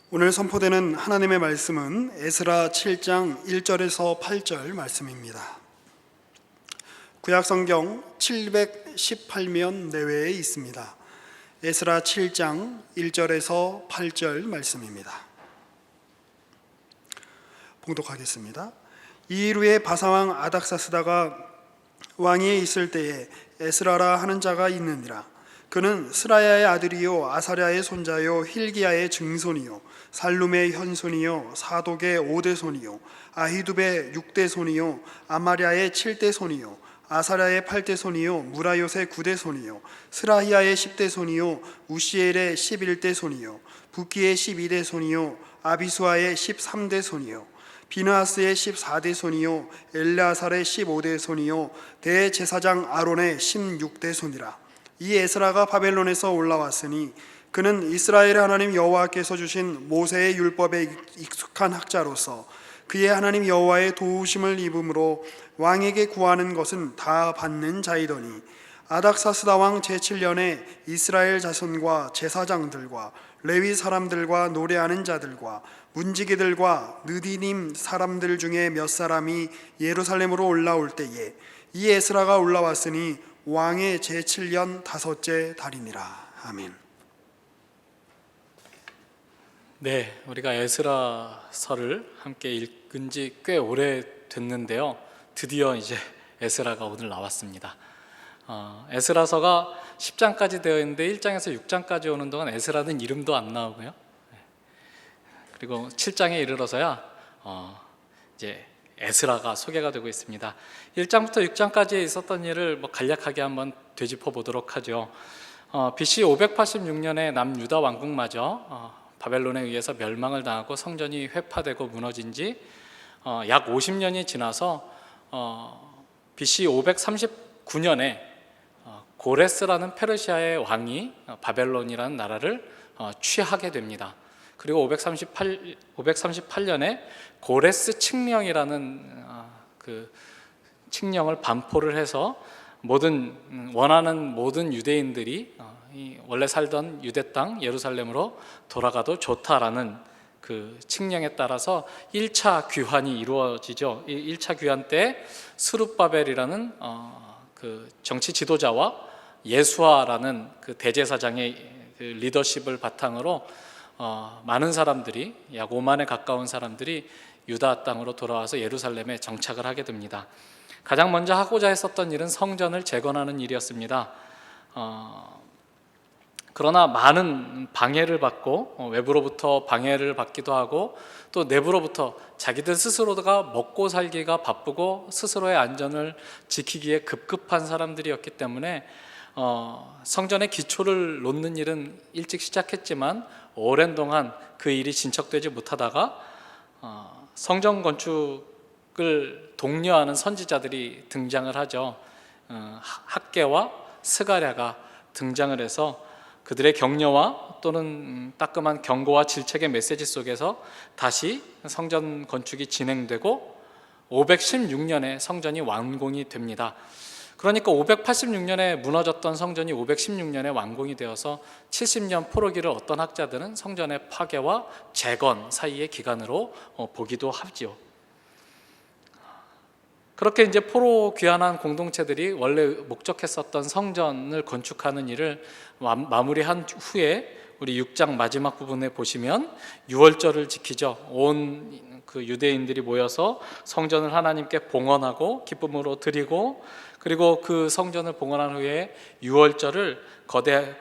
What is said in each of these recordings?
오늘 선포되는 하나님의 말씀은 에스라 7장 1절에서 8절 말씀입니다. 구약성경 718면 내외에 있습니다. 에스라 7장 1절에서 8절 말씀입니다. 봉독하겠습니다. 이 일 후에 바사왕 아닥사스다가 왕위에 있을 때에 에스라라 하는 자가 있느니라. 그는 스라야의 아들이요 아사랴의 손자요 힐기야의 증손이요 살룸의 현손이요 사독의 5대 손이요 아히두베의 6대 손이요 아마랴의 7대 손이요 아사랴의 8대 손이요 무라요의 9대 손이요 스라히야의 10대 손이요 우시엘의 11대 손이요 부키의 12대 손이요 아비수아의 13대 손이요 비느하스의 14대 손이요 엘레아살의 15대 손이요 대제사장 아론의 16대 손이라. 이 에스라가 바벨론에서 올라왔으니 그는 이스라엘의 하나님 여호와께서 주신 모세의 율법에 익숙한 학자로서 그의 하나님 여호와의 도우심을 입음으로 왕에게 구하는 것은 다 받는 자이더니 아닥사스다 왕 제7년에 이스라엘 자손과 제사장들과 레위 사람들과 노래하는 자들과 문지기들과 느디님 사람들 중에 몇 사람이 예루살렘으로 올라올 때에 이 에스라가 올라왔으니 왕의 제7년 다섯째 달이니라. 아멘. 네, 우리가 에스라서를 함께 읽은 지 꽤 오래 됐는데요. 드디어 이제 에스라가 오늘 나왔습니다. 에스라서가 10장까지 되어 있는데 1장에서 6장까지 오는 동안 에스라는 이름도 안 나오고요. 그리고 7장에 이르러서야 이제 에스라가 소개가 되고 있습니다. 1장부터 6장까지 있었던 일을 간략하게 한번 되짚어 보도록 하죠. BC 586년에 남유다 왕국마저 바벨론에 의해서 멸망을 당하고 성전이 회파되고 무너진 지 약 50년이 지나서 BC 539년에 고레스라는 페르시아의 왕이 바벨론이라는 나라를 취하게 됩니다. 그리고 538년에 고레스 칙령이라는 그 칙령을 반포를 해서 원하는 모든 유대인들이 원래 살던 유대 땅 예루살렘으로 돌아가도 좋다라는 그 칙령에 따라서 1차 귀환이 이루어지죠. 1차 귀환 때 스룹바벨이라는 그 정치 지도자와 예수아라는 그 대제사장의 그 리더십을 바탕으로 많은 사람들이 약 5만에 가까운 사람들이 유다 땅으로 돌아와서 예루살렘에 정착을 하게 됩니다. 가장 먼저 하고자 했었던 일은 성전을 재건하는 일이었습니다. 그러나 많은 방해를 받고 외부로부터 방해를 받기도 하고 또 내부로부터 자기들 스스로가 먹고 살기가 바쁘고 스스로의 안전을 지키기에 급급한 사람들이었기 때문에 성전의 기초를 놓는 일은 일찍 시작했지만 오랜 동안 그 일이 진척되지 못하다가 성전 건축을 독려하는 선지자들이 등장을 하죠. 학개와 스가랴가 등장을 해서 그들의 격려와 또는 따끔한 경고와 질책의 메시지 속에서 다시 성전 건축이 진행되고 516년에 성전이 완공이 됩니다. 그러니까 586년에 무너졌던 성전이 516년에 완공이 되어서 70년 포로기를 어떤 학자들은 성전의 파괴와 재건 사이의 기간으로 보기도 하죠. 그렇게 이제 포로 귀환한 공동체들이 원래 목적했었던 성전을 건축하는 일을 마무리한 후에 우리 6장 마지막 부분에 보시면 유월절을 지키죠. 온 그 유대인들이 모여서 성전을 하나님께 봉헌하고 기쁨으로 드리고 그리고 그 성전을 봉헌한 후에 유월절을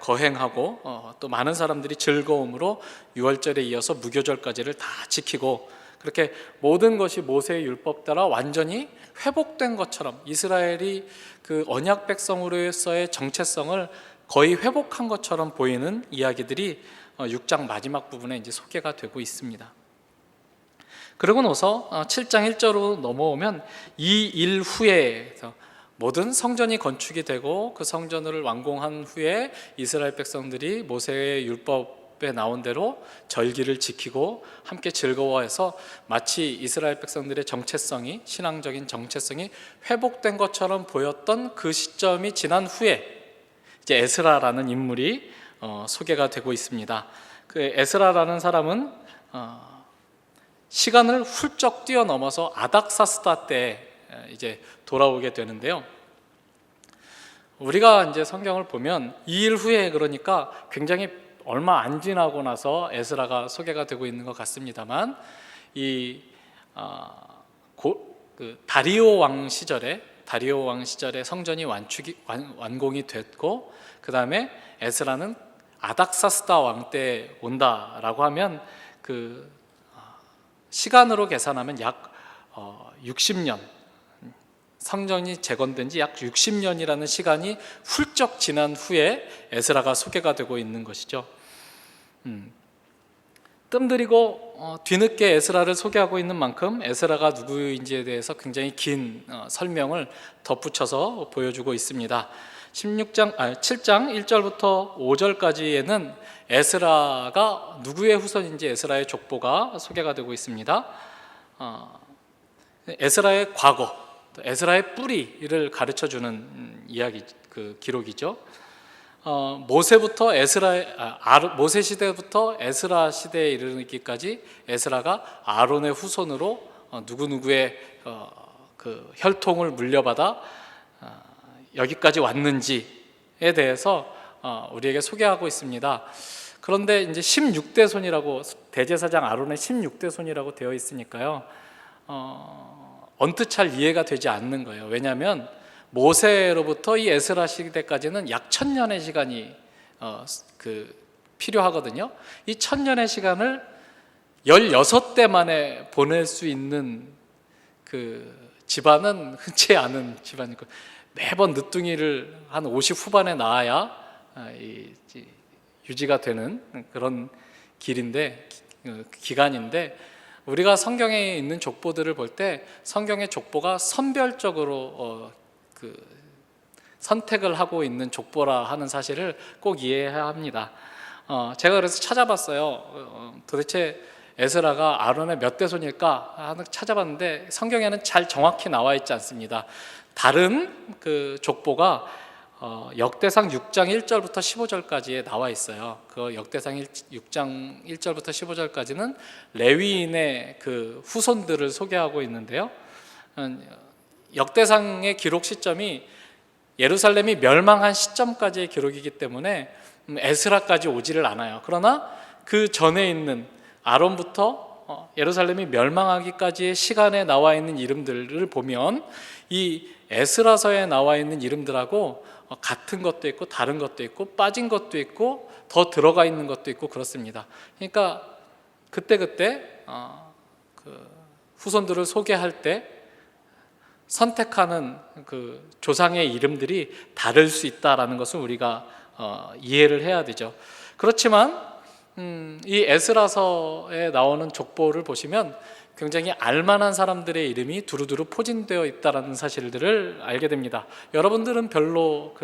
거행하고 또 많은 사람들이 즐거움으로 유월절에 이어서 무교절까지를 다 지키고 그렇게 모든 것이 모세의 율법 따라 완전히 회복된 것처럼 이스라엘이 그 언약 백성으로서의 정체성을 거의 회복한 것처럼 보이는 이야기들이 6장 마지막 부분에 이제 소개가 되고 있습니다. 그러고 나서 7장 1절로 넘어오면 이 일 후에 모든 성전이 건축이 되고 그 성전을 완공한 후에 이스라엘 백성들이 모세의 율법에 나온 대로 절기를 지키고 함께 즐거워해서 마치 이스라엘 백성들의 정체성이 신앙적인 정체성이 회복된 것처럼 보였던 그 시점이 지난 후에 이제 에스라라는 인물이 소개가 되고 있습니다. 그 에스라라는 사람은 시간을 훌쩍 뛰어넘어서 아닥사스다 때 이제 돌아오게 되는데요. 우리가 이제 성경을 보면 이 일 후에, 그러니까 굉장히 얼마 안 지나고 나서 에스라가 소개가 되고 있는 것 같습니다만, 이 다리오 왕 시절에 성전이 완공이 됐고, 그 다음에 에스라는 아닥사스다 왕 때 온다라고 하면 그 시간으로 계산하면 약 60년, 성전이 재건된 지 약 60년이라는 시간이 훌쩍 지난 후에 에스라가 소개가 되고 있는 것이죠. 뜸들이고 뒤늦게 에스라를 소개하고 있는 만큼 에스라가 누구인지에 대해서 굉장히 긴 설명을 덧붙여서 보여주고 있습니다. 7장 1절부터 5절까지에는 에스라가 누구의 후손인지 에스라의 족보가 소개가 되고 있습니다. 에스라의 과거, 에스라의 뿌리를 가르쳐주는 이야기, 기록이죠. 모세 시대부터 에스라 시대에 이르기까지 에스라가 아론의 후손으로 누구누구의 그 혈통을 물려받아 여기까지 왔는지에 대해서 우리에게 소개하고 있습니다. 그런데 이제 16대 손이라고, 대제사장 아론의 16대 손이라고 되어 있으니까요, 언뜻 잘 이해가 되지 않는 거예요. 왜냐하면 모세로부터 이 에스라 시대까지는 약 1000년의 시간이 필요하거든요. 이 1000년의 시간을 16대 만에 보낼 수 있는 그 집안은 흔치 않은 집안이고, 매번 늦둥이를 한 50 후반에 낳아야 유지가 되는 그런 기간인데, 우리가 성경에 있는 족보들을 볼 때 성경의 족보가 선별적으로 선택을 하고 있는 족보라 하는 사실을 꼭 이해해야 합니다. 제가 그래서 찾아봤어요. 도대체 에스라가 아론의 몇 대손일까 하는 찾아봤는데 성경에는 잘 정확히 나와 있지 않습니다. 다른 그 족보가 역대상 6장 1절부터 15절까지에 나와 있어요. 그 역대상 6장 1절부터 15절까지는 레위인의 그 후손들을 소개하고 있는데요. 역대상의 기록 시점이 예루살렘이 멸망한 시점까지의 기록이기 때문에 에스라까지 오지를 않아요. 그러나 그 전에 있는 아론부터 예루살렘이 멸망하기까지의 시간에 나와 있는 이름들을 보면 이 에스라서에 나와 있는 이름들하고 같은 것도 있고 다른 것도 있고 빠진 것도 있고 더 들어가 있는 것도 있고 그렇습니다. 그러니까 그때그때 그 후손들을 소개할 때 선택하는 그 조상의 이름들이 다를 수 있다라는 것을 우리가 이해를 해야 되죠. 그렇지만 이 에스라서에 나오는 족보를 보시면 굉장히 알만한 사람들의 이름이 두루두루 포진되어 있다는 사실들을 알게 됩니다. 여러분들은 별로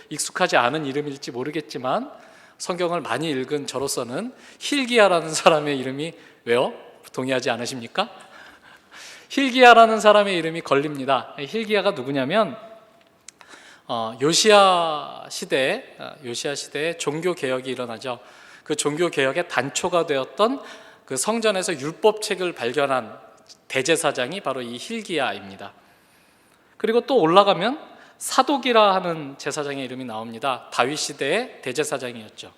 익숙하지 않은 이름일지 모르겠지만 성경을 많이 읽은 저로서는 hil기야라는 사람의 이름이, 왜요? 동의하지 않으십니까? hil기야라는 사람의 이름이 걸립니다. hil기야가 누구냐면 요시야 시대에 종교 개혁이 일어나죠. 그 종교 개혁의 단초가 되었던 그 성전에서 율법책을 발견한 대제사장이 바로 이 hil기야입니다. 그리고 또 올라가면 사독이라 하는 제사장의 이름이 나옵니다. 다윗 시대의 대제사장이었죠.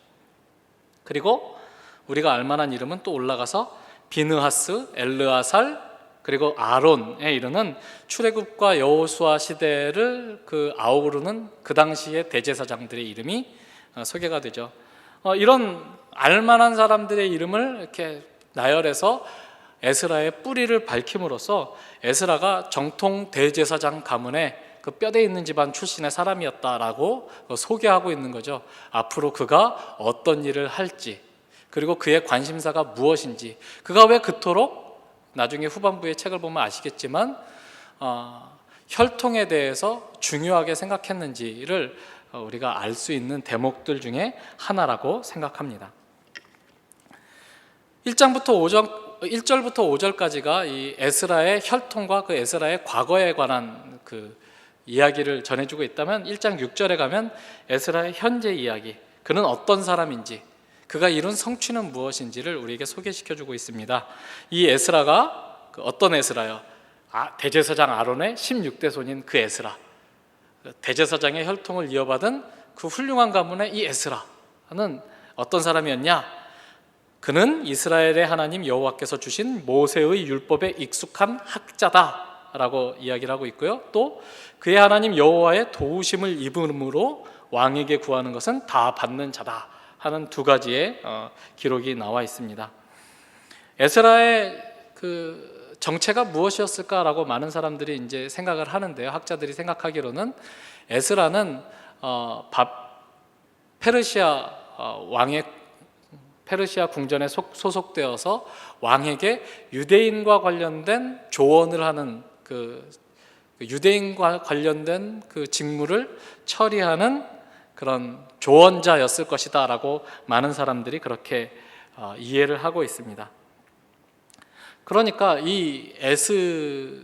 그리고 우리가 알만한 이름은 또 올라가서 비느하스, 엘르아살, 그리고 아론에 이르는 출애굽과 여호수아 시대를 아우르는 그 당시의 대제사장들의 이름이 소개가 되죠. 이런 알만한 사람들의 이름을 이렇게 나열해서 에스라의 뿌리를 밝힘으로써 에스라가 정통 대제사장 가문의 그 뼈대 있는 집안 출신의 사람이었다라고 소개하고 있는 거죠. 앞으로 그가 어떤 일을 할지, 그리고 그의 관심사가 무엇인지, 그가 왜 그토록, 나중에 후반부의 책을 보면 아시겠지만 혈통에 대해서 중요하게 생각했는지를 우리가 알 수 있는 대목들 중에 하나라고 생각합니다. 1절부터 5절까지가 이 에스라의 혈통과 그 에스라의 과거에 관한 그 이야기를 전해주고 있다면 1장 6절에 가면 에스라의 현재 이야기, 그는 어떤 사람인지, 그가 이룬 성취는 무엇인지를 우리에게 소개시켜주고 있습니다. 이 에스라가 어떤 에스라요? 대제사장 아론의 16대 손인 그 에스라, 대제사장의 혈통을 이어받은 그 훌륭한 가문의 이 에스라는 어떤 사람이었냐? 그는 이스라엘의 하나님 여호와께서 주신 모세의 율법에 익숙한 학자다라고 이야기를 하고 있고요. 또 그의 하나님 여호와의 도우심을 입음으로 왕에게 구하는 것은 다 받는 자다 하는 두 가지의 기록이 나와 있습니다. 에스라의 그 정체가 무엇이었을까라고 많은 사람들이 이제 생각을 하는데요. 학자들이 생각하기로는 에스라는 페르시아 궁전에 소속되어서 왕에게 유대인과 관련된 조언을 하는 그 유대인과 관련된 그 직무를 처리하는 그런 조언자였을 것이다라고 많은 사람들이 그렇게 이해를 하고 있습니다. 그러니까 이 에스라는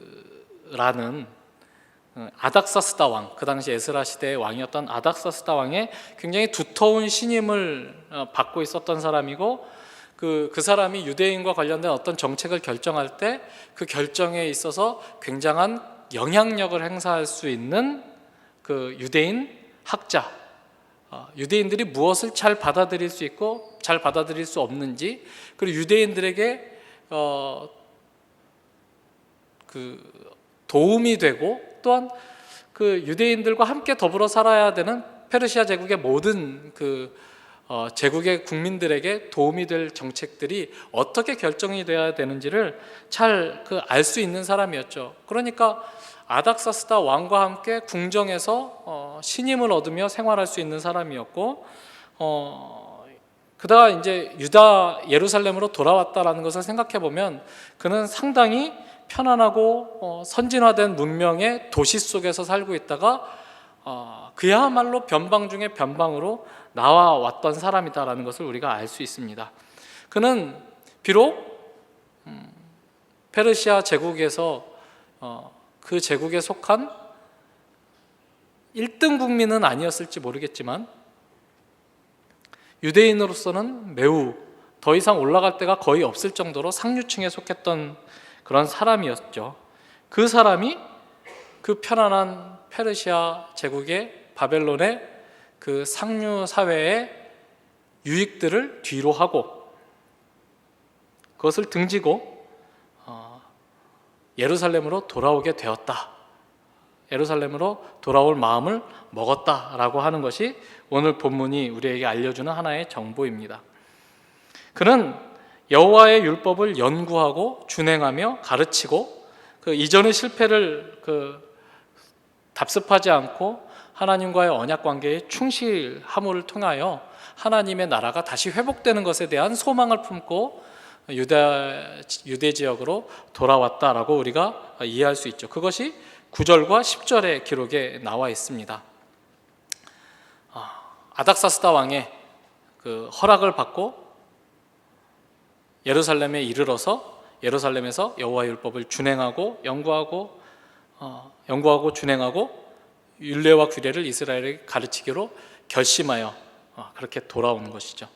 아닥사스다 왕, 그 당시 에스라 시대의 왕이었던 아닥사스다 왕의 굉장히 두터운 신임을 받고 있었던 사람이고, 그 사람이 유대인과 관련된 어떤 정책을 결정할 때 그 결정에 있어서 굉장한 영향력을 행사할 수 있는 그 유대인 학자, 유대인들이 무엇을 잘 받아들일 수 있고 잘 받아들일 수 없는지, 그리고 유대인들에게 그 도움이 되고 또한 그 유대인들과 함께 더불어 살아야 되는 페르시아 제국의 모든 제국의 국민들에게 도움이 될 정책들이 어떻게 결정이 되어야 되는지를 잘 알 수 있는 사람이었죠. 그러니까 아닥사스다 왕과 함께 궁정에서 신임을 얻으며 생활할 수 있는 사람이었고, 그다가 이제 예루살렘으로 돌아왔다라는 것을 생각해 보면 그는 상당히 편안하고 선진화된 문명의 도시 속에서 살고 있다가 그야말로 변방 중에 변방으로 나와왔던 사람이다라는 것을 우리가 알 수 있습니다. 그는 비록 페르시아 제국에서 그 제국에 속한 1등 국민은 아니었을지 모르겠지만 유대인으로서는 매우 더 이상 올라갈 데가 거의 없을 정도로 상류층에 속했던 그런 사람이었죠. 그 사람이 그 편안한 페르시아 제국의 바벨론의 그 상류 사회의 유익들을 뒤로 하고 그것을 등지고 예루살렘으로 돌아오게 되었다. 예루살렘으로 돌아올 마음을 먹었다라고 하는 것이 오늘 본문이 우리에게 알려주는 하나의 정보입니다. 그는 여호와의 율법을 연구하고 준행하며 가르치고 그 이전의 실패를 답습하지 않고 하나님과의 언약 관계에 충실함을 통하여 하나님의 나라가 다시 회복되는 것에 대한 소망을 품고 유대 지역으로 돌아왔다라고 우리가 이해할 수 있죠. 그것이 9절과 10절의 기록에 나와 있습니다. 아닥사스다 왕의 그 허락을 받고 예루살렘에 이르러서 예루살렘에서 여호와의 율법을 준행하고 연구하고 준행하고 율례와 규례를 이스라엘에게 가르치기로 결심하여 그렇게 돌아오는 것이죠.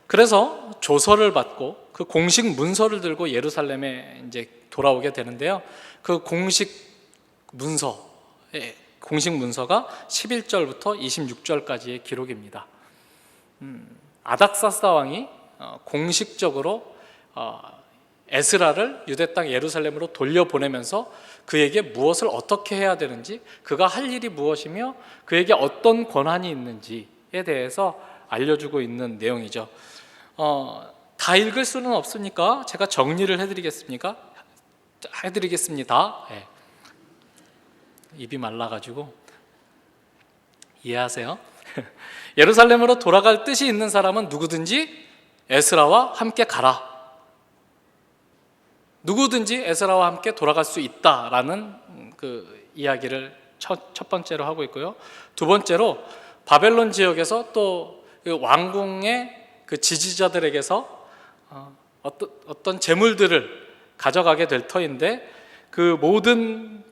그래서 조서를 받고 그 공식 문서를 들고 예루살렘에 이제 돌아오게 되는데요. 그 공식 문서가 11절부터 26절까지의 기록입니다. 아닥사스다 왕이 공식적으로 에스라를 유대 땅 예루살렘으로 돌려보내면서 그에게 무엇을 어떻게 해야 되는지, 그가 할 일이 무엇이며 그에게 어떤 권한이 있는지에 대해서 알려주고 있는 내용이죠. 다 읽을 수는 없으니까 제가 정리를 해드리겠습니다. 네. 입이 말라가지고 이해하세요? 예루살렘으로 돌아갈 뜻이 있는 사람은 누구든지 에스라와 함께 가라. 누구든지 에스라와 함께 돌아갈 수 있다라는 그 이야기를 첫 번째로 하고 있고요. 두 번째로 바벨론 지역에서 또 왕궁의 그 지지자들에게서 어떤 재물들을 가져가게 될 터인데 그 모든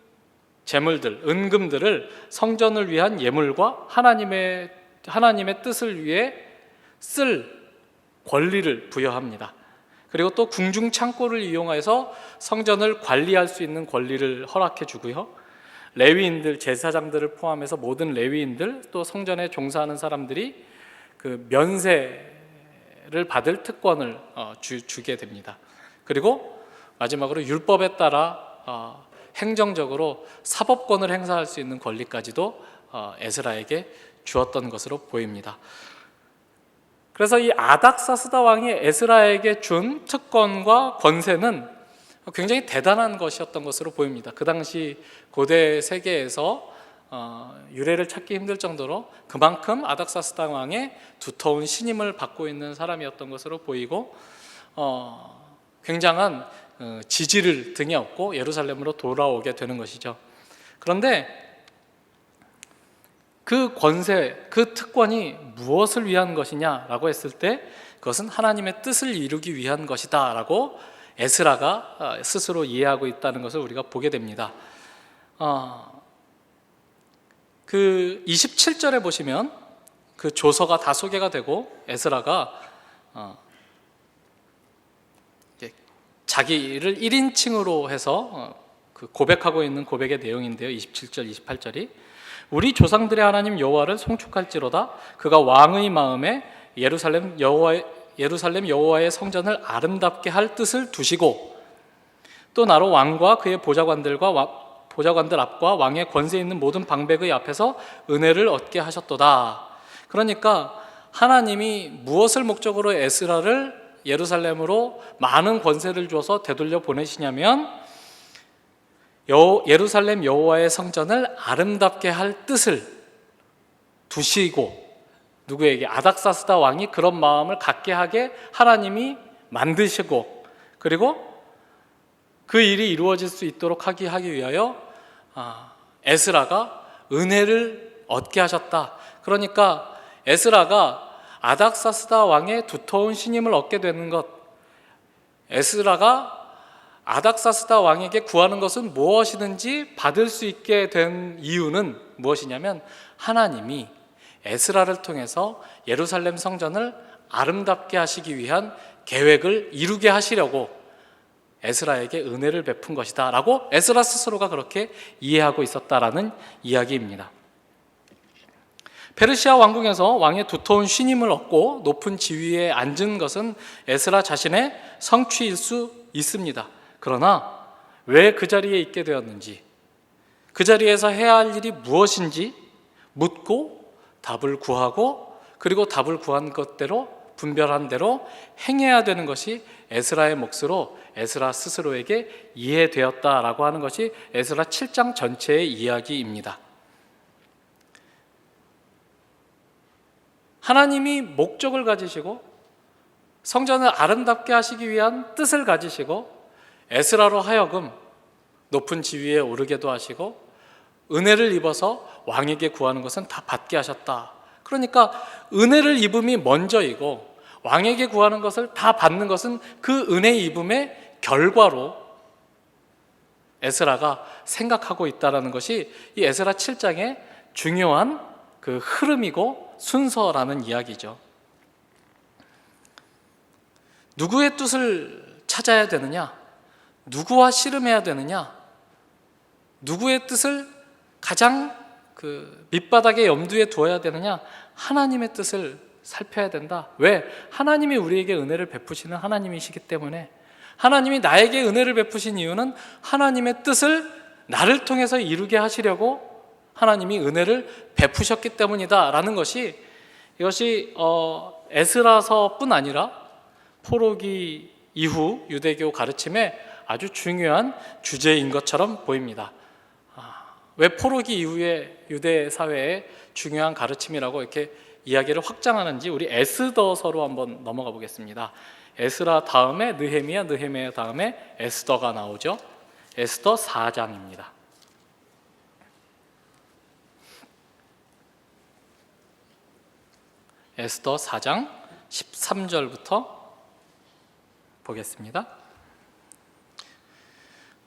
재물들, 은금들을 성전을 위한 예물과 하나님의 뜻을 위해 쓸 권리를 부여합니다. 그리고 또 궁중 창고를 이용해서 성전을 관리할 수 있는 권리를 허락해 주고요. 레위인들, 제사장들을 포함해서 모든 레위인들, 또 성전에 종사하는 사람들이 그 면세를 받을 특권을 주게 됩니다. 그리고 마지막으로 율법에 따라 행정적으로 사법권을 행사할 수 있는 권리까지도 에스라에게 주었던 것으로 보입니다. 그래서 이 아닥사스다 왕이 에스라에게 준 특권과 권세는 굉장히 대단한 것이었던 것으로 보입니다. 그 당시 고대 세계에서 유래를 찾기 힘들 정도로 그만큼 아닥사스다 왕의 두터운 신임을 받고 있는 사람이었던 것으로 보이고 굉장한 지지를 등에 업고 예루살렘으로 돌아오게 되는 것이죠. 그런데 그 권세, 그 특권이 무엇을 위한 것이냐라고 했을 때 그것은 하나님의 뜻을 이루기 위한 것이다 라고 에스라가 스스로 이해하고 있다는 것을 우리가 보게 됩니다. 그 27절에 보시면 그 조서가 다 소개가 되고 에스라가 자기를 1인칭으로 해서 그 고백하고 있는 고백의 내용인데요. 27절, 28절이 우리 조상들의 하나님 여호와를 송축할지로다. 그가 왕의 마음에 예루살렘 여호와의 성전을 아름답게 할 뜻을 두시고 또 나로 왕과 그의 보좌관들 앞과 왕의 권세 있는 모든 방백의 앞에서 은혜를 얻게 하셨도다. 그러니까 하나님이 무엇을 목적으로 에스라를 예루살렘으로 많은 권세를 줘서 되돌려 보내시냐면 예루살렘 여호와의 성전을 아름답게 할 뜻을 두시고, 누구에게? 아닥사스다 왕이 그런 마음을 갖게 하게 하나님이 만드시고, 그리고 그 일이 이루어질 수 있도록 하기 위하여 에스라가 은혜를 얻게 하셨다. 그러니까 에스라가 아닥사스다 왕의 두터운 신임을 얻게 되는 것, 에스라가 아닥사스다 왕에게 구하는 것은 무엇이든지 받을 수 있게 된 이유는 무엇이냐면 하나님이 에스라를 통해서 예루살렘 성전을 아름답게 하시기 위한 계획을 이루게 하시려고 에스라에게 은혜를 베푼 것이다 라고 에스라 스스로가 그렇게 이해하고 있었다라는 이야기입니다. 페르시아 왕궁에서 왕의 두터운 신임을 얻고 높은 지위에 앉은 것은 에스라 자신의 성취일 수 있습니다. 그러나 왜 그 자리에 있게 되었는지, 그 자리에서 해야 할 일이 무엇인지 묻고 답을 구하고, 그리고 답을 구한 것대로 분별한 대로 행해야 되는 것이 에스라의 몫으로 에스라 스스로에게 이해되었다라고 하는 것이 에스라 7장 전체의 이야기입니다. 하나님이 목적을 가지시고 성전을 아름답게 하시기 위한 뜻을 가지시고 에스라로 하여금 높은 지위에 오르게도 하시고 은혜를 입어서 왕에게 구하는 것은 다 받게 하셨다. 그러니까 은혜를 입음이 먼저이고 왕에게 구하는 것을 다 받는 것은 그 은혜 입음의 결과로 에스라가 생각하고 있다는 것이 이 에스라 7장의 중요한 그 흐름이고 순서라는 이야기죠. 누구의 뜻을 찾아야 되느냐? 누구와 씨름해야 되느냐? 누구의 뜻을 가장 그 밑바닥에 염두에 두어야 되느냐? 하나님의 뜻을 살펴야 된다. 왜? 하나님이 우리에게 은혜를 베푸시는 하나님이시기 때문에, 하나님이 나에게 은혜를 베푸신 이유는 하나님의 뜻을 나를 통해서 이루게 하시려고 하나님이 은혜를 베푸셨기 때문이다 라는 것이, 이것이 에스라서뿐 아니라 포로기 이후 유대교 가르침의 아주 중요한 주제인 것처럼 보입니다. 왜 포로기 이후의 유대 사회의 중요한 가르침이라고 이렇게 이야기를 확장하는지 우리 에스더서로 한번 넘어가 보겠습니다. 에스라 다음에 느헤미야, 느헤미야 다음에 에스더가 나오죠. 에스더 4장입니다. 에스더 4장 13절부터 보겠습니다.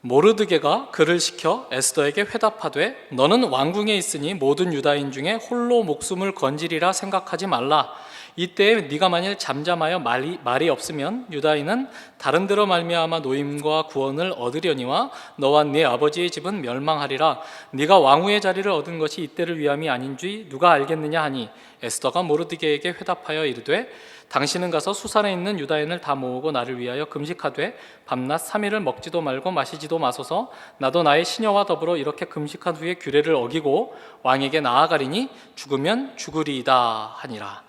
모르드게가 그를 시켜 에스더에게 회답하되 너는 왕궁에 있으니 모든 유다인 중에 홀로 목숨을 건지리라 생각하지 말라. 이때에 네가 만일 잠잠하여 말이 없으면 유다인은 다른 데로 말미암아 노임과 구원을 얻으려니와 너와 네 아버지의 집은 멸망하리라. 네가 왕후의 자리를 얻은 것이 이때를 위함이 아닌 줄 누가 알겠느냐 하니 에스더가 모르드게에게 회답하여 이르되 당신은 가서 수산에 있는 유다인을 다 모으고 나를 위하여 금식하되 밤낮 3일을 먹지도 말고 마시지도 마소서. 나도 나의 시녀와 더불어 이렇게 금식한 후에 규례를 어기고 왕에게 나아가리니 죽으면 죽으리이다 하니라.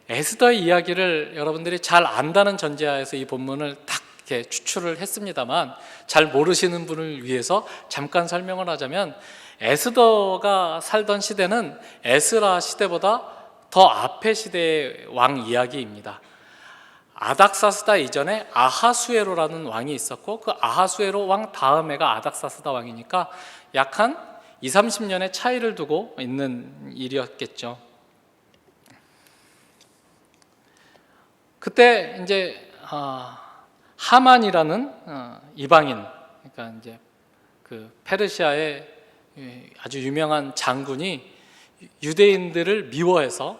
에스더의 이야기를 여러분들이 잘 안다는 전제하에서 이 본문을 딱 이렇게 추출을 했습니다만, 잘 모르시는 분을 위해서 잠깐 설명을 하자면, 에스더가 살던 시대는 에스라 시대보다 더 앞의 시대의 왕 이야기입니다. 아닥사스다 이전에 아하수에로라는 왕이 있었고, 그 아하수에로 왕 다음에가 아닥사스다 왕이니까 약 한 20-30년의 차이를 두고 있는 일이었겠죠. 그때 이제 하만이라는 이방인, 그러니까 이제 그 페르시아의 아주 유명한 장군이 유대인들을 미워해서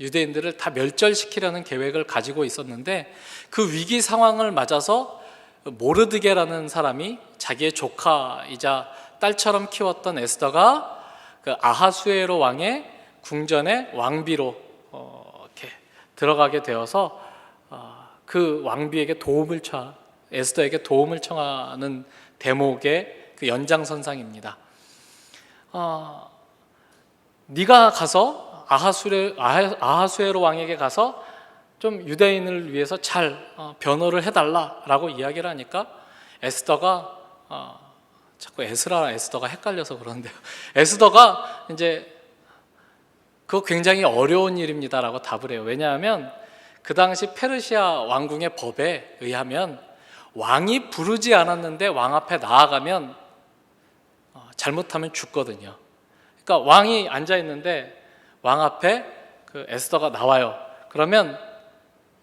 유대인들을 다 멸절시키려는 계획을 가지고 있었는데, 그 위기 상황을 맞아서 모르드게라는 사람이 자기의 조카이자 딸처럼 키웠던 에스더가 그 아하수에로 왕의 궁전의 왕비로 들어가게 되어서 그 왕비에게 에스더에게 도움을 청하는 대목의 그 연장선상입니다. 네가 가서 아하수에로 왕에게 가서 좀 유대인을 위해서 잘 변호를 해달라라고 이야기를 하니까 에스더가 자꾸 에스더가 헷갈려서 그러는데요. 에스더가 이제 그거 굉장히 어려운 일입니다라고 답을 해요. 왜냐하면 그 당시 페르시아 왕궁의 법에 의하면 왕이 부르지 않았는데 왕 앞에 나아가면 잘못하면 죽거든요. 그러니까 왕이 앉아 있는데 왕 앞에 그 에스더가 나와요. 그러면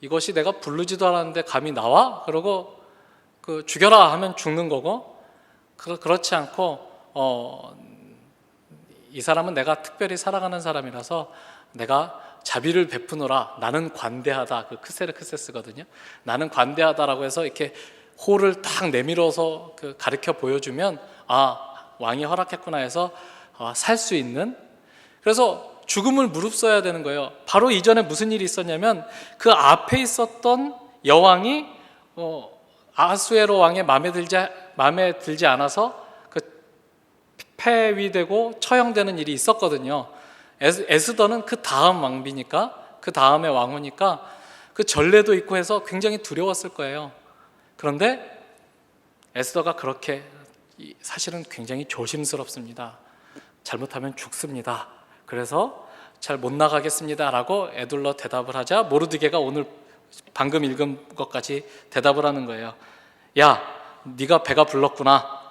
이것이 내가 부르지도 않았는데 감히 나와? 그러고 그 죽여라 하면 죽는 거고, 그렇지 않고 이 사람은 내가 특별히 사랑하는 사람이라서 내가 자비를 베푸노라, 나는 관대하다, 그 크세르크세스거든요. 나는 관대하다라고 해서 이렇게 호를 딱 내밀어서 그 가르쳐 보여주면 왕이 허락했구나 해서 살 수 있는, 그래서 죽음을 무릅써야 되는 거예요. 바로 이전에 무슨 일이 있었냐면 그 앞에 있었던 여왕이 아하수에로 왕의 마음에 들지 않아서 폐위되고 처형되는 일이 있었거든요. 에스더는 그 다음 왕비니까, 그 다음의 왕후니까 그 전례도 있고 해서 굉장히 두려웠을 거예요. 그런데 에스더가 그렇게 사실은 굉장히 조심스럽습니다. 잘못하면 죽습니다. 그래서 잘 못 나가겠습니다 라고 에둘러 대답을 하자 모르드게가 오늘 방금 읽은 것까지 대답을 하는 거예요. 야, 네가 배가 불렀구나.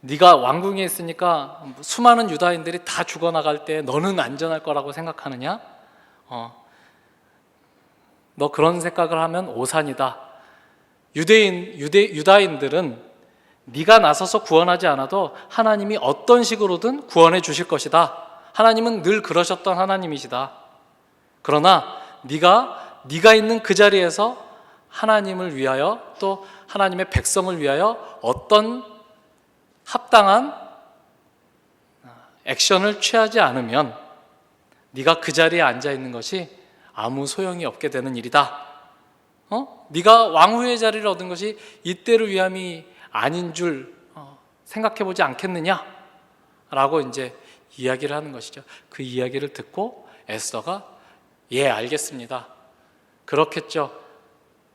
네가 왕궁에 있으니까 수많은 유다인들이 다 죽어나갈 때 너는 안전할 거라고 생각하느냐? 너 그런 생각을 하면 오산이다. 유다인들은 네가 나서서 구원하지 않아도 하나님이 어떤 식으로든 구원해 주실 것이다. 하나님은 늘 그러셨던 하나님이시다. 그러나 네가 있는 그 자리에서 하나님을 위하여 또 하나님의 백성을 위하여 어떤 합당한 액션을 취하지 않으면 네가 그 자리에 앉아 있는 것이 아무 소용이 없게 되는 일이다. 네가 왕후의 자리를 얻은 것이 이때를 위함이 아닌 줄 생각해 보지 않겠느냐? 라고 이제 이야기를 하는 것이죠. 그 이야기를 듣고 에스더가 알겠습니다. 그렇겠죠.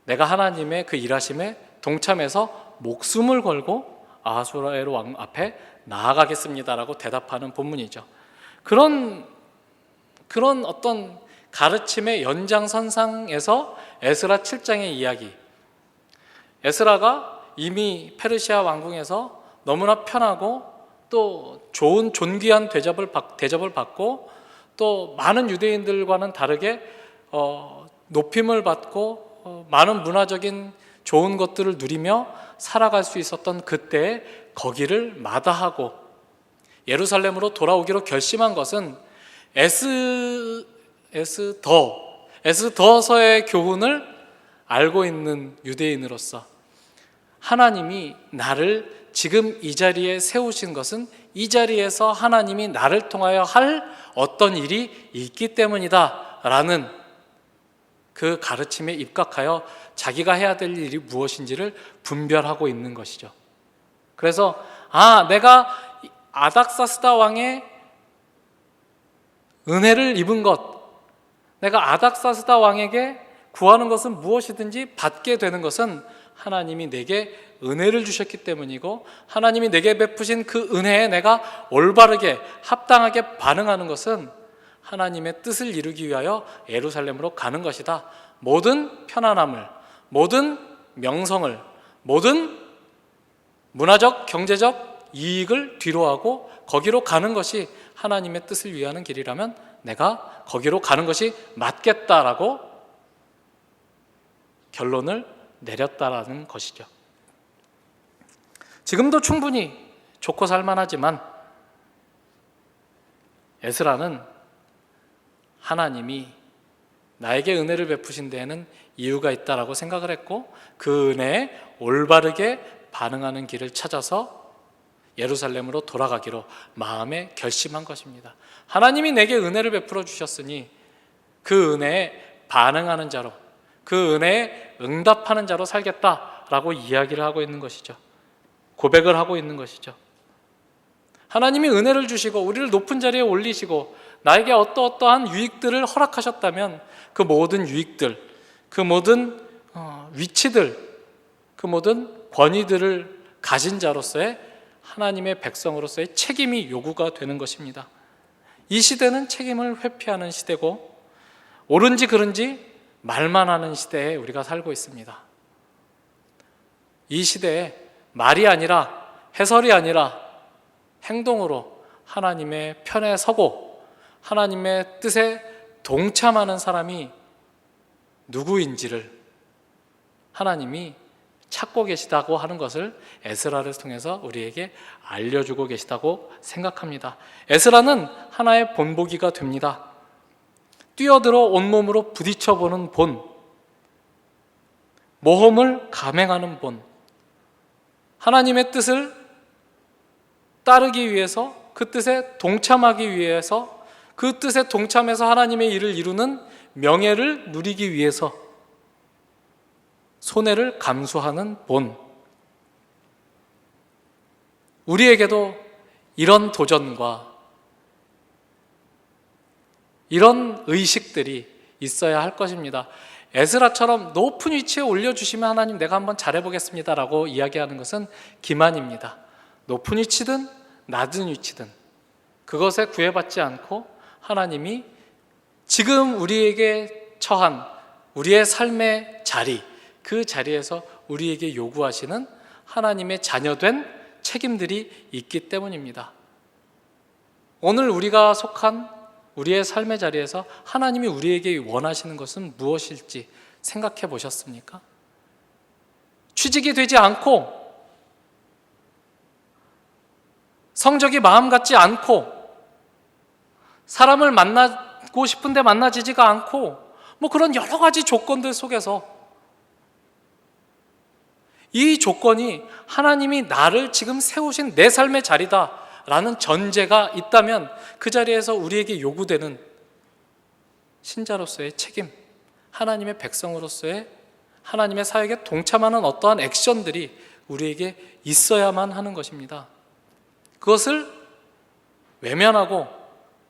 내가 하나님의 그 일하심에 동참해서 목숨을 걸고 아하수에로 왕 앞에 나아가겠습니다라고 대답하는 본문이죠. 그런 어떤 가르침의 연장선상에서 에스라 7장의 이야기, 에스라가 이미 페르시아 왕궁에서 너무나 편하고 또 좋은 존귀한 대접을 받고 또 많은 유대인들과는 다르게 높임을 받고 많은 문화적인 좋은 것들을 누리며 살아갈 수 있었던 그때에 거기를 마다하고 예루살렘으로 돌아오기로 결심한 것은 에스더서의 교훈을 알고 있는 유대인으로서 하나님이 나를 지금 이 자리에 세우신 것은 이 자리에서 하나님이 나를 통하여 할 어떤 일이 있기 때문이다 라는 그 가르침에 입각하여 자기가 해야 될 일이 무엇인지를 분별하고 있는 것이죠. 그래서 내가 아닥사스다 왕의 은혜를 입은 것, 내가 아닥사스다 왕에게 구하는 것은 무엇이든지 받게 되는 것은 하나님이 내게 은혜를 주셨기 때문이고 하나님이 내게 베푸신 그 은혜에 내가 올바르게 합당하게 반응하는 것은 하나님의 뜻을 이루기 위하여 예루살렘으로 가는 것이다. 모든 편안함을, 모든 명성을, 모든 문화적, 경제적 이익을 뒤로하고 거기로 가는 것이 하나님의 뜻을 위하는 길이라면 내가 거기로 가는 것이 맞겠다라고 결론을 내렸다라는 것이죠. 지금도 충분히 좋고 살만하지만 에스라는 하나님이 나에게 은혜를 베푸신 데에는 이유가 있다라고 생각을 했고 그 은혜에 올바르게 반응하는 길을 찾아서 예루살렘으로 돌아가기로 마음에 결심한 것입니다. 하나님이 내게 은혜를 베풀어 주셨으니 그 은혜에 반응하는 자로, 그 은혜에 응답하는 자로 살겠다라고 이야기를 하고 있는 것이죠. 고백을 하고 있는 것이죠. 하나님이 은혜를 주시고 우리를 높은 자리에 올리시고 나에게 어떠한 유익들을 허락하셨다면 그 모든 유익들, 그 모든 위치들, 그 모든 권위들을 가진 자로서의 하나님의 백성으로서의 책임이 요구가 되는 것입니다. 이 시대는 책임을 회피하는 시대고 옳은지 그른지 말만 하는 시대에 우리가 살고 있습니다. 이 시대에 말이 아니라 해설이 아니라 행동으로 하나님의 편에 서고 하나님의 뜻에 동참하는 사람이 누구인지를 하나님이 찾고 계시다고 하는 것을 에스라를 통해서 우리에게 알려주고 계시다고 생각합니다. 에스라는 하나의 본보기가 됩니다. 뛰어들어 온몸으로 부딪혀보는 본, 모험을 감행하는 본, 하나님의 뜻을 따르기 위해서 그 뜻에 동참하기 위해서 그 뜻에 동참해서 하나님의 일을 이루는 명예를 누리기 위해서 손해를 감수하는 본. 우리에게도 이런 도전과 이런 의식들이 있어야 할 것입니다. 에스라처럼 높은 위치에 올려주시면 하나님 내가 한번 잘해보겠습니다 라고 이야기하는 것은 기만입니다. 높은 위치든 낮은 위치든 그것에 구애받지 않고 하나님이 지금 우리에게 처한 우리의 삶의 자리, 그 자리에서 우리에게 요구하시는 하나님의 자녀된 책임들이 있기 때문입니다. 오늘 우리가 속한 우리의 삶의 자리에서 하나님이 우리에게 원하시는 것은 무엇일지 생각해 보셨습니까? 취직이 되지 않고 성적이 마음 같지 않고 사람을 만나고 싶은데 만나지지가 않고 그런 여러 가지 조건들 속에서 이 조건이 하나님이 나를 지금 세우신 내 삶의 자리다 라는 전제가 있다면 그 자리에서 우리에게 요구되는 신자로서의 책임, 하나님의 백성으로서의 하나님의 사역에 동참하는 어떠한 액션들이 우리에게 있어야만 하는 것입니다. 그것을 외면하고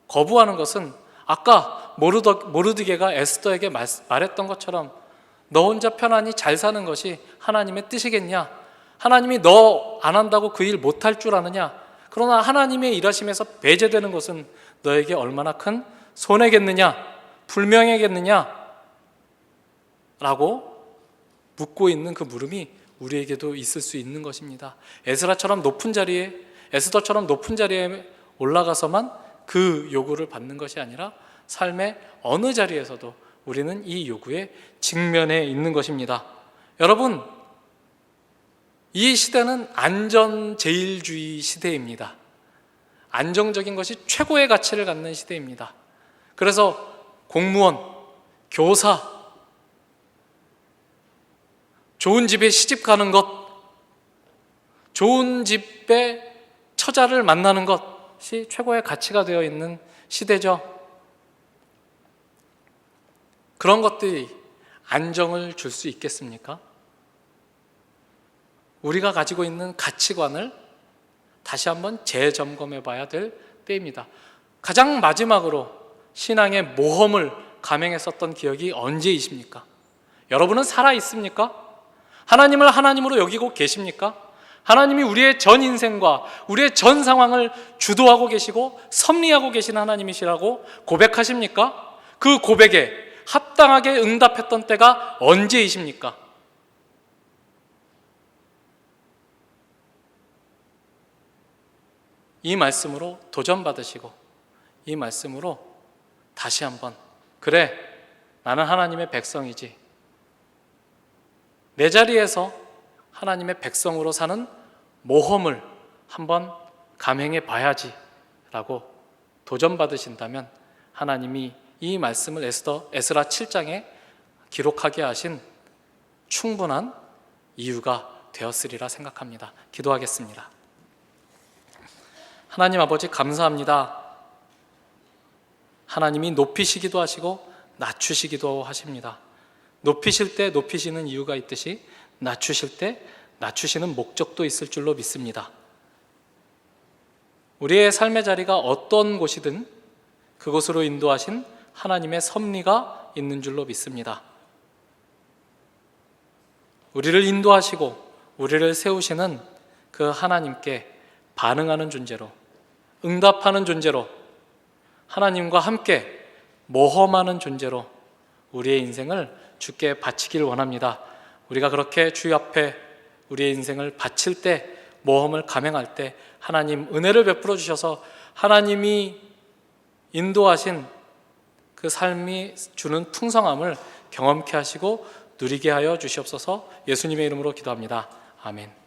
거부하는 것은 아까 모르드게가 에스더에게 말했던 것처럼 너 혼자 편안히 잘 사는 것이 하나님의 뜻이겠냐? 하나님이 너 안 한다고 그 일 못할 줄 아느냐? 그러나 하나님의 일하심에서 배제되는 것은 너에게 얼마나 큰 손해겠느냐? 불명예겠느냐? 라고 묻고 있는 그 물음이 우리에게도 있을 수 있는 것입니다. 에스더처럼 높은 자리에 올라가서만 그 요구를 받는 것이 아니라 삶의 어느 자리에서도 우리는 이 요구에 직면해 있는 것입니다. 여러분, 이 시대는 안전제일주의 시대입니다. 안정적인 것이 최고의 가치를 갖는 시대입니다. 그래서 공무원, 교사, 좋은 집에 시집 가는 것, 좋은 집에 처자를 만나는 것이 최고의 가치가 되어 있는 시대죠. 그런 것들이 안정을 줄 수 있겠습니까? 우리가 가지고 있는 가치관을 다시 한번 재점검해 봐야 될 때입니다. 가장 마지막으로 신앙의 모험을 감행했었던 기억이 언제이십니까? 여러분은 살아 있습니까? 하나님을 하나님으로 여기고 계십니까? 하나님이 우리의 전 인생과 우리의 전 상황을 주도하고 계시고 섭리하고 계신 하나님이시라고 고백하십니까? 그 고백에 합당하게 응답했던 때가 언제이십니까? 이 말씀으로 도전받으시고 이 말씀으로 다시 한번 그래, 나는 하나님의 백성이지, 내 자리에서 하나님의 백성으로 사는 모험을 한번 감행해 봐야지 라고 도전받으신다면 하나님이 이 말씀을 에스라 7장에 기록하게 하신 충분한 이유가 되었으리라 생각합니다. 기도하겠습니다. 하나님 아버지, 감사합니다. 하나님이 높이시기도 하시고 낮추시기도 하십니다. 높이실 때 높이시는 이유가 있듯이 낮추실 때 낮추시는 목적도 있을 줄로 믿습니다. 우리의 삶의 자리가 어떤 곳이든 그곳으로 인도하신 하나님의 섭리가 있는 줄로 믿습니다. 우리를 인도하시고 우리를 세우시는 그 하나님께 반응하는 존재로, 응답하는 존재로, 하나님과 함께 모험하는 존재로 우리의 인생을 주께 바치길 원합니다. 우리가 그렇게 주의 앞에 우리의 인생을 바칠 때, 모험을 감행할 때 하나님 은혜를 베풀어 주셔서 하나님이 인도하신 그 삶이 주는 풍성함을 경험케 하시고 누리게 하여 주시옵소서. 예수님의 이름으로 기도합니다. 아멘.